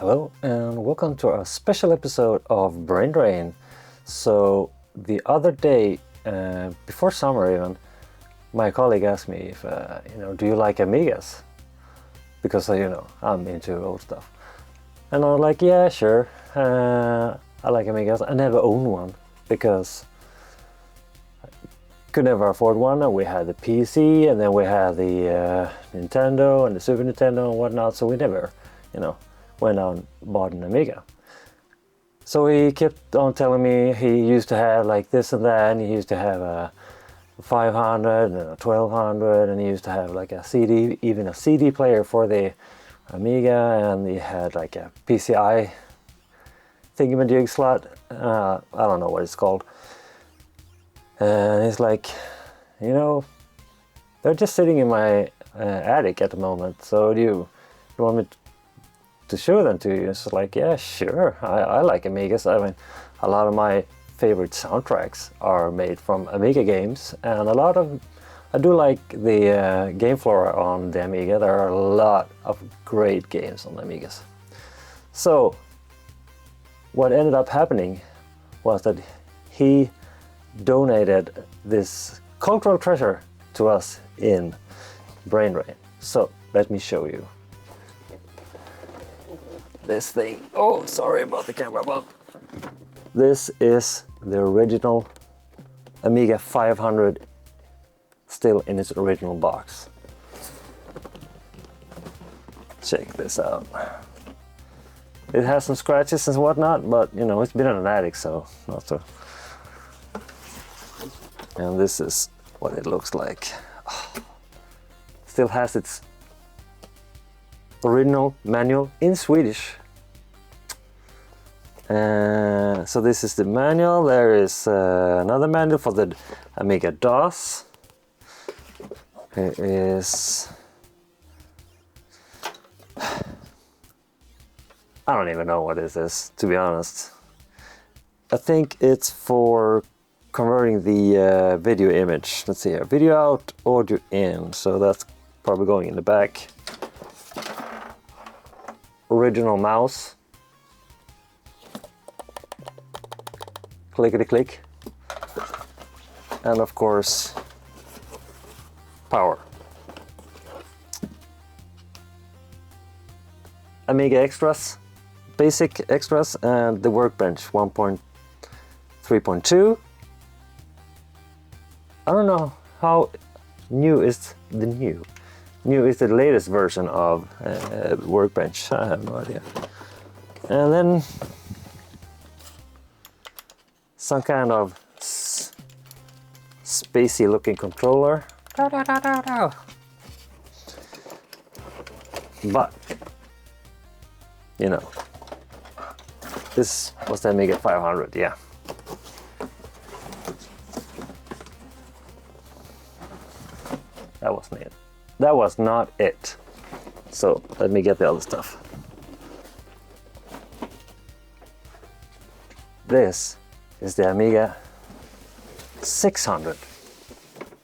Hello and welcome to a special episode of Brain Drain. So the other day, before summer even, my colleague asked me if, do you like Amigas? Because, I'm into old stuff. And I was like, yeah, sure, I like Amigas. I never owned one because I could never afford one. And we had the PC and then we had the Nintendo and the Super Nintendo and whatnot. So we never, went out and bought an Amiga. So he kept on telling me he used to have like this and that, and he used to have a 500 and a 1200, and he used to have like a CD, even a CD player for the Amiga, and he had like a PCI thingamajig slot. I don't know what it's called. And he's like, they're just sitting in my attic at the moment. So do you want me to show them to you? It's like, yeah, sure. I like Amigas. I mean, a lot of my favorite soundtracks are made from Amiga games, and I do like the game flora on the Amiga. There are a lot of great games on the Amigas. So what ended up happening was that he donated this cultural treasure to us in Brain Drain. So let me show you this thing. Oh, sorry about the camera, but this is the original Amiga 500, still in its original box. Check this out. It has some scratches and whatnot, but it's been in an attic, so not so. And this is what it looks like. Still has its original manual in Swedish. So this is the manual. There is another manual for the Amiga DOS. It is, I don't even know what this is, to be honest. I think it's for converting the video image. Let's see here, video out, audio in. So that's probably going in the back. Original mouse, clickety click, and of course power. Amiga extras, basic extras, and the Workbench 1.3.2. I don't know how new is the new. New is the latest version of Workbench. I have no idea. And then some kind of spacey looking controller. But this was the Amiga 500, yeah. That wasn't it. That was not it. So let me get the other stuff. This is the Amiga 600.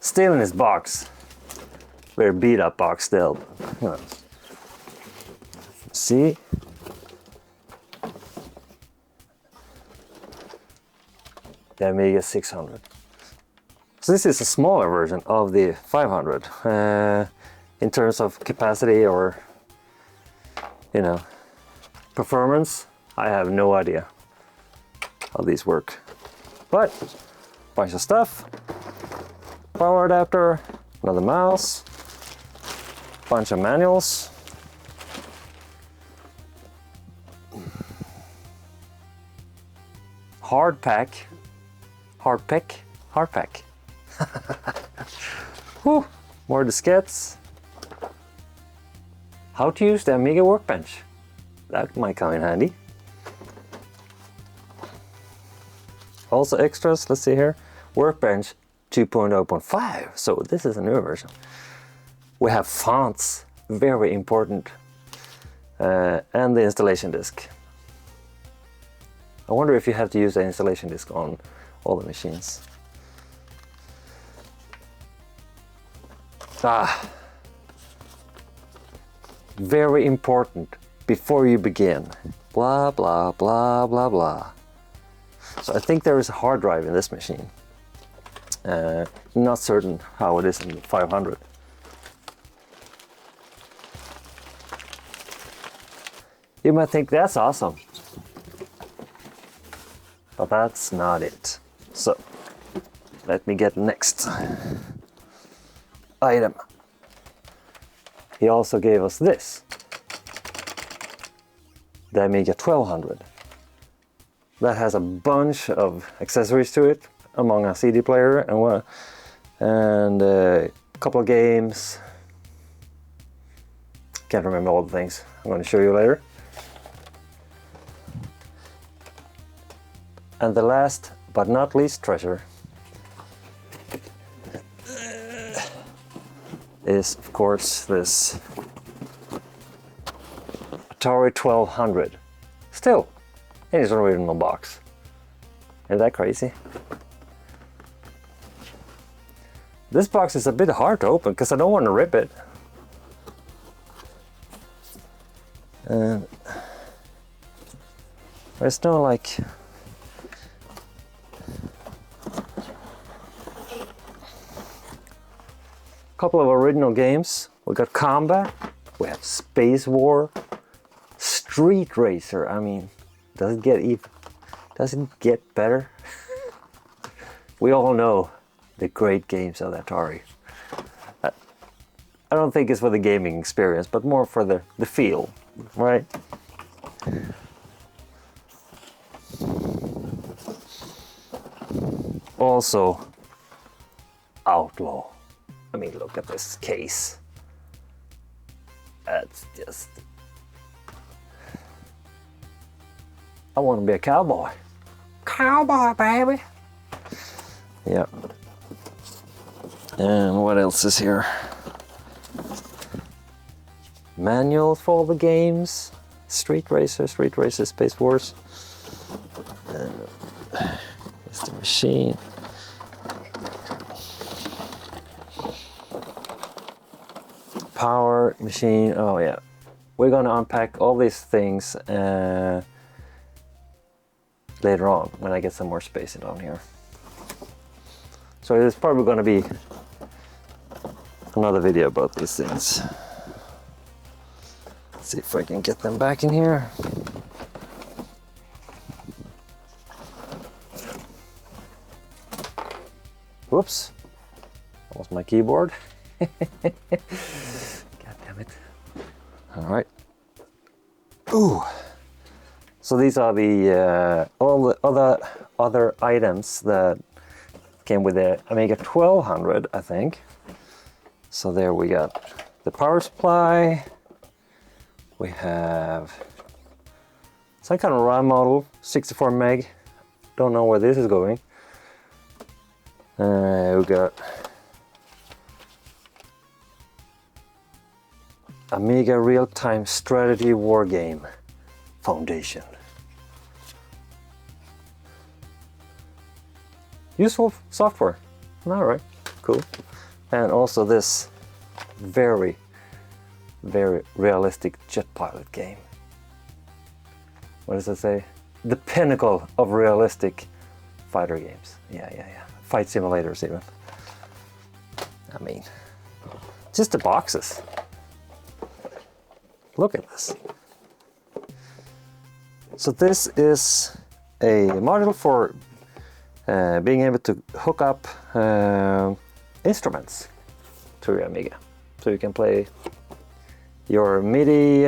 Still in its box. Very beat up box still. See? The Amiga 600. So this is a smaller version of the 500. In terms of capacity or, performance, I have no idea how these work. But, bunch of stuff, power adapter, another mouse, bunch of manuals, hard pack. Whew, more diskettes. How to use the Amiga Workbench. That might come in handy. Also extras, let's see here. Workbench 2.0.5, so this is a newer version. We have fonts, very important, and the installation disk. I wonder if you have to use the installation disk on all the machines. Very important before you begin. Blah, blah, blah, blah, blah. So I think there is a hard drive in this machine. Not certain how it is in the 500. You might think that's awesome, but that's not it. So let me get next item. He also gave us this, the Amiga 1200. That has a bunch of accessories to it, among a CD player and a couple of games. Can't remember all the things. I'm going to show you later. And the last but not least treasure is, of course, this Atari 1200. Still in its original box. Isn't that crazy? This box is a bit hard to open because I don't want to rip it. And there's no like couple of original games. We got Combat, we have Space War, Street Racer. I mean, does it get better? We all know the great games of Atari. I don't think it's for the gaming experience, but more for the feel, right? Also, Outlaw. I mean, look at this case. That's just... I want to be a cowboy. Cowboy, baby! Yeah. And what else is here? Manuals for all the games. Street Racer, Space Wars. And it's the machine. Power machine. Oh yeah, we're gonna unpack all these things later on when I get some more space down here. So there's probably gonna be another video about these things. Let's see if I can get them back in here. Whoops, that was my keyboard. God damn it. All right. Ooh. So these are the all the other items that came with the Amiga 1200, I think. So there we got the power supply. We have some kind of RAM model, 64 meg. Don't know where this is going. We got Amiga Real-Time Strategy Wargame Foundation. Useful software. All right, cool. And also this very, very realistic jet pilot game. What does it say? The pinnacle of realistic fighter games. Yeah. Fight simulators even. I mean, just the boxes. Look at this. So this is a module for being able to hook up instruments to your Amiga. So you can play your MIDI,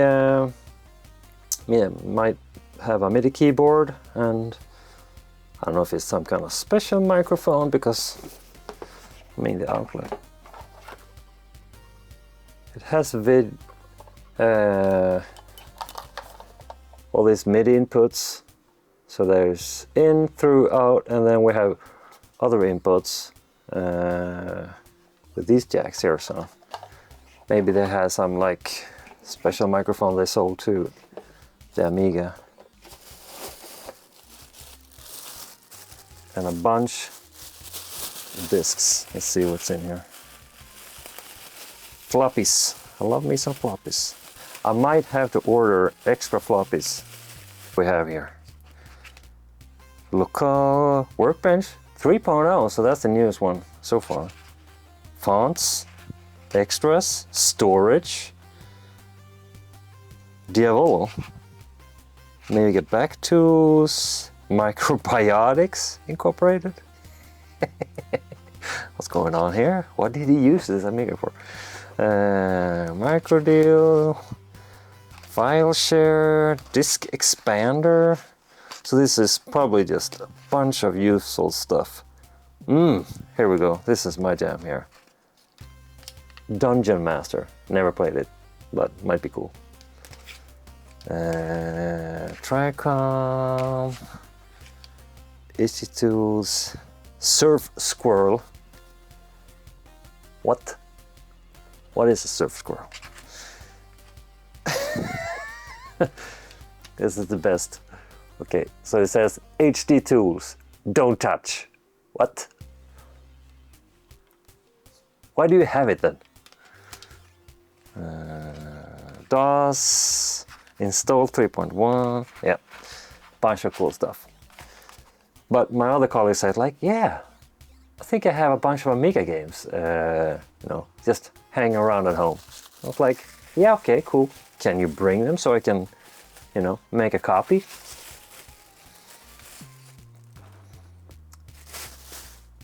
might have a MIDI keyboard, and I don't know if it's some kind of special microphone because, I mean, the outlet. It has all these MIDI inputs. So there's in, through, out, and then we have other inputs with these jacks here. So maybe they have some like special microphone they sold to the Amiga. And a bunch of discs. Let's see what's in here. Floppies. I love me some floppies. I might have to order extra floppies we have here. Local Workbench 3.0, so that's the newest one so far. Fonts, extras, storage, Diavolo, maybe get back tools, Microbiotics Incorporated. What's going on here? What did he use this Amiga for? Microdeal, file share, disk expander. So this is probably just a bunch of useful stuff. Here we go. This is my jam here. Dungeon Master. Never played it, but might be cool. Tricom, Itchy Tools, Surf Squirrel. What? What is a Surf Squirrel? This is the best. Okay, so it says HD Tools, don't touch. What? Why do you have it then? DOS, install 3.1, yeah, bunch of cool stuff. But my other colleagues said like, yeah, I think I have a bunch of Amiga games, you know, just hanging around at home. I was like, yeah, okay, cool. Can you bring them so I can, you know, make a copy?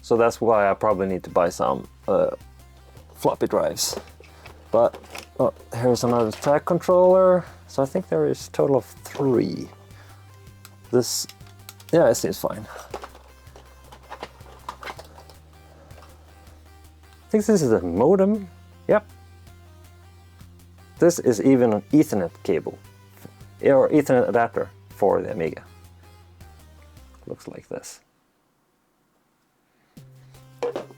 So that's why I probably need to buy some floppy drives. But oh, here's another track controller. So I think there is a total of 3. This, yeah, it seems fine. I think this is a modem. Yep. This is even an Ethernet cable or Ethernet adapter for the Amiga. Looks like this.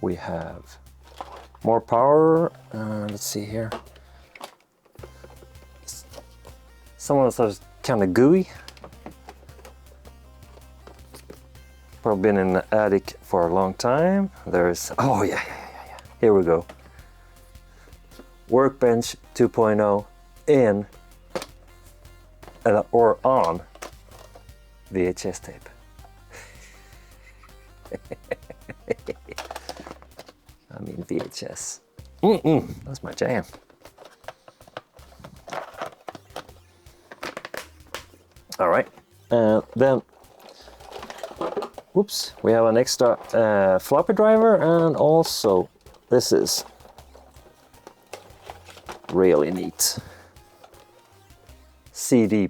We have more power. Let's see here. Some of this is kind of gooey. Probably been in the attic for a long time. There's, oh yeah. Here we go. Workbench 2.0 in or on VHS tape. I mean VHS. That's my jam. All right, then, whoops, we have an extra floppy driver, and also this is really neat. CD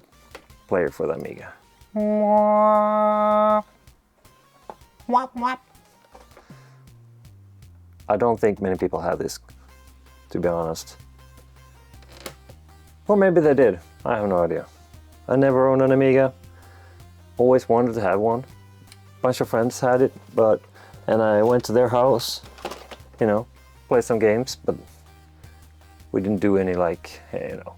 player for the Amiga. I don't think many people have this, to be honest. Or maybe they did, I have no idea. I never owned an Amiga, always wanted to have one. Bunch of friends had it, and I went to their house, you know, play some games, but we didn't do any like, you know,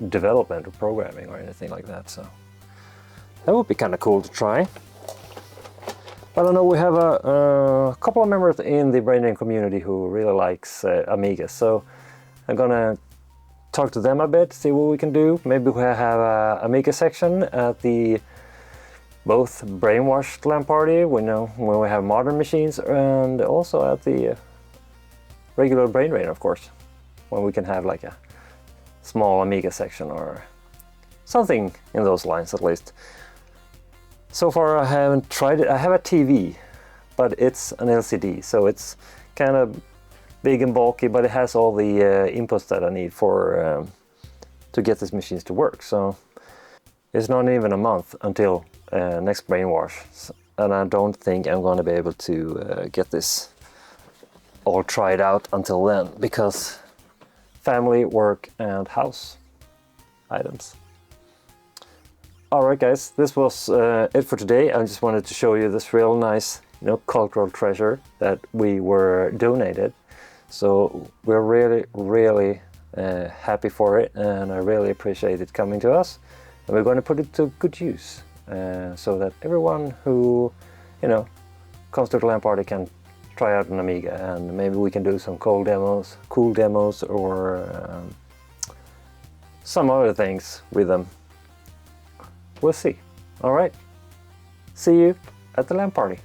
development or programming or anything like that, so that would be kind of cool to try. But I know we have a couple of members in the Brain Drain community who really likes Amiga, so I'm gonna talk to them a bit, see what we can do. Maybe we have a Amiga section at the both Brainwashed LAN party, we know when we have modern machines, and also at the regular Brain Drain, of course, when we can have like a small Amiga section or something in those lines at least. So far I haven't tried it. I have a TV, but it's an LCD, so it's kind of big and bulky, but it has all the inputs that I need for to get these machines to work. So it's not even a month until next Brainwash, and I don't think I'm going to be able to get this all tried out until then, because family, work, and house items. Alright guys, this was it for today. I just wanted to show you this real nice, you know, cultural treasure that we were donated. So we're really happy for it, and I really appreciate it coming to us. And we're going to put it to good use, so that everyone who, you know, comes to the LAN party can try out an Amiga, and maybe we can do some cool demos or some other things with them. We'll see. All right. See you at the LAN party.